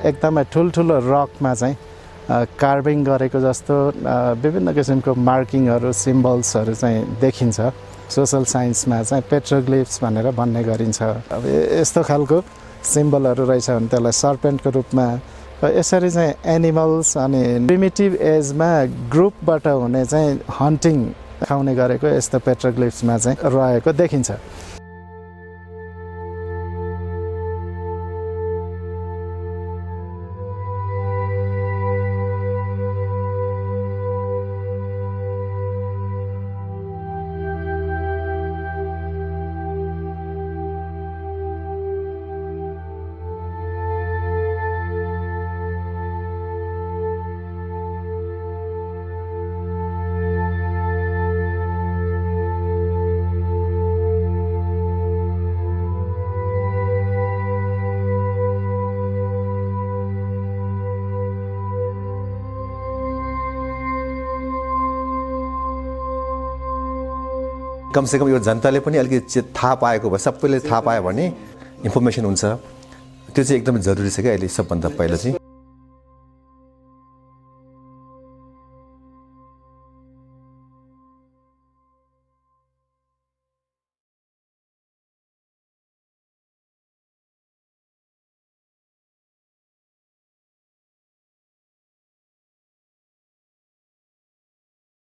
एकदमै ठुल्ठुलो रकमा चाहिँ कार्भिङ गरेको जस्तो विभिन्न किसिमको मार्किङहरू सिम्बल्सहरू चाहिँ देखिन्छ। सोसल साइन्समा चाहिँ पेट्रोग्लिफ्स भनेर भन्ने गरिन्छ। अब यस्तो खालको सिम्बलहरू रहेछ भने त्यसलाई सर्पेन्टको रूपमा यसरी चाहिँ एनिमल्स अनि प्रिमिटिभ एजमा ग्रुपबाट हुने चाहिँ हन्टिङ देखाउने गरेको यस्तो पेट्रोग्लिफ्समा चाहिँ रहेको देखिन्छ। कमसेकम यो जनताले पनि अलिकति थाहा पाएको भए, सबैले थाहा पायो भने इन्फर्मेसन हुन्छ। त्यो चाहिँ एकदमै जरुरी छ क्या अहिले सबभन्दा पहिला चाहिँ।